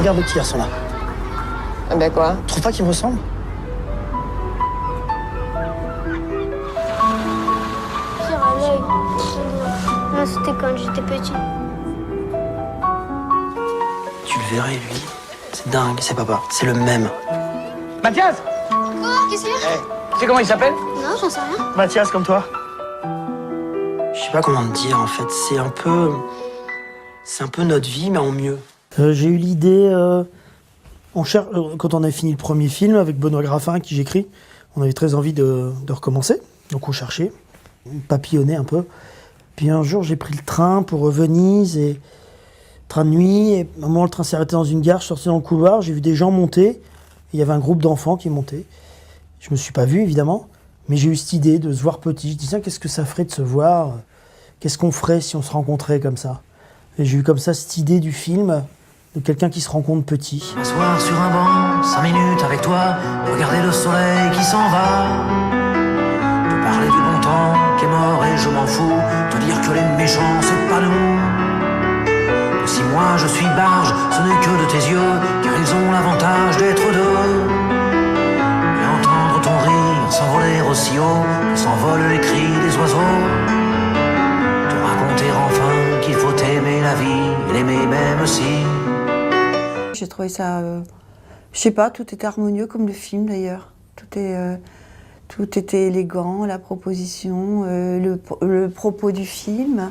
Regarde le petit garçon-là. Ah ben quoi? Tu trouves pas qu'il me ressemble? Sur un œil. Moi, c'était quand j'étais petit. Tu le verrais, lui. C'est dingue, c'est papa. C'est le même. Mathias! Quoi? Qu'est-ce qu'il y a? Tu sais comment il s'appelle? Non, j'en sais rien. Mathias, comme toi. Je sais pas comment te dire, en fait. C'est un peu notre vie, mais en mieux. J'ai eu l'idée... quand on a fini le premier film avec Benoît Graffin, qui j'écris, on avait très envie de recommencer. Donc on cherchait, on papillonnait un peu. Puis un jour, j'ai pris le train pour Venise, et train de nuit. Et à un moment, le train s'est arrêté dans une gare, je sortais dans le couloir, j'ai vu des gens monter. Et il y avait un groupe d'enfants qui montaient. Je me suis pas vu, évidemment, mais j'ai eu cette idée de se voir petit. Je disais, qu'est-ce que ça ferait de se voir? Qu'est-ce qu'on ferait si on se rencontrait comme ça? Et j'ai eu comme ça cette idée du film, de quelqu'un qui se rencontre petit. M'asseoir sur un banc, 5 minutes avec toi, regarder le soleil qui s'en va. Te parler du bon temps qui est mort et je m'en fous, te dire que les méchants c'est pas nous. Que si moi je suis barge, ce n'est que de tes yeux, car ils ont l'avantage d'être deux. Et entendre ton rire s'envoler aussi haut que s'envolent les cris des oiseaux. Te raconter enfin qu'il faut aimer la vie et l'aimer même si. J'ai trouvé ça, je sais pas, tout était harmonieux comme le film d'ailleurs. Tout était élégant, la proposition, le propos du film,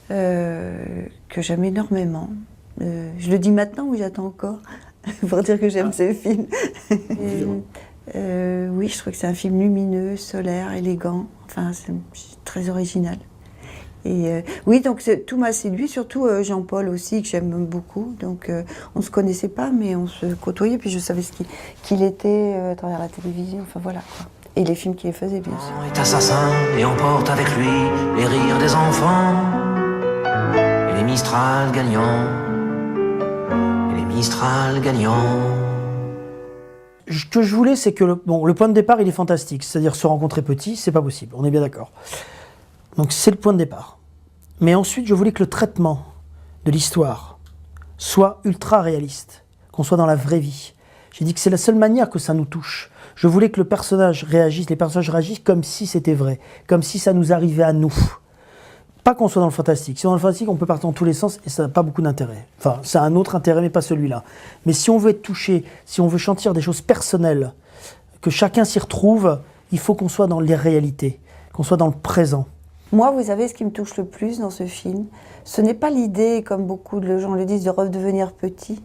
que j'aime énormément. Je le dis maintenant ou j'attends encore pour dire que j'aime ce film. Oui, je trouve que c'est un film lumineux, solaire, élégant, enfin c'est très original. Et oui, donc tout m'a séduit, surtout Jean-Paul aussi, que j'aime beaucoup. Donc on ne se connaissait pas, mais on se côtoyait, puis je savais qu'il était à travers la télévision, enfin voilà quoi. Et les films qu'il faisait, bien sûr. Est assassin et emporte avec lui les rires des enfants et les Mistral gagnants, et les Mistral gagnants. Ce que je voulais, c'est que le point de départ, il est fantastique. C'est-à-dire se rencontrer petit, c'est pas possible, on est bien d'accord. Donc c'est le point de départ. Mais ensuite, je voulais que le traitement de l'histoire soit ultra réaliste, qu'on soit dans la vraie vie. J'ai dit que c'est la seule manière que ça nous touche. Je voulais que les personnages réagissent comme si c'était vrai, comme si ça nous arrivait à nous. Pas qu'on soit dans le fantastique. Si on est dans le fantastique, on peut partir dans tous les sens et ça n'a pas beaucoup d'intérêt. Enfin, ça a un autre intérêt, mais pas celui-là. Mais si on veut être touché, si on veut sentir des choses personnelles, que chacun s'y retrouve, il faut qu'on soit dans les réalités, qu'on soit dans le présent. Moi, vous savez, ce qui me touche le plus dans ce film, ce n'est pas l'idée, comme beaucoup de gens le disent, de redevenir petit,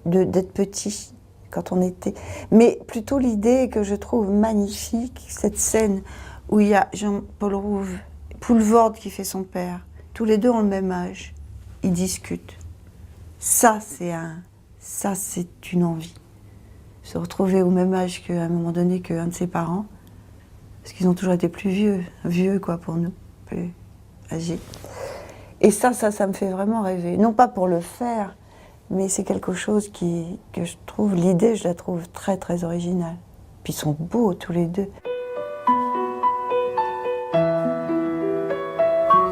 d'être petit quand on était, mais plutôt l'idée que je trouve magnifique, cette scène où il y a Jean-Paul Rouve, Poulvorde qui fait son père, tous les deux ont le même âge, ils discutent. Ça, c'est une envie. Se retrouver au même âge qu'à un moment donné qu'un de ses parents, parce qu'ils ont toujours été plus vieux quoi pour nous. Plus âgé. Et ça me fait vraiment rêver. Non pas pour le faire, mais c'est quelque chose que je trouve, l'idée, je la trouve très très originale. Puis ils sont beaux tous les deux.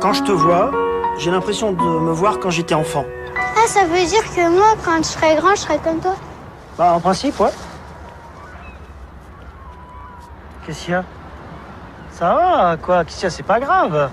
Quand je te vois, j'ai l'impression de me voir quand j'étais enfant. Ah, ça veut dire que moi, quand je serai grand, je serai comme toi. Bah, en principe, ouais. Qu'est-ce qu'il y a? Ça va, quoi? Qu'est-ce qu'il y a? C'est pas grave.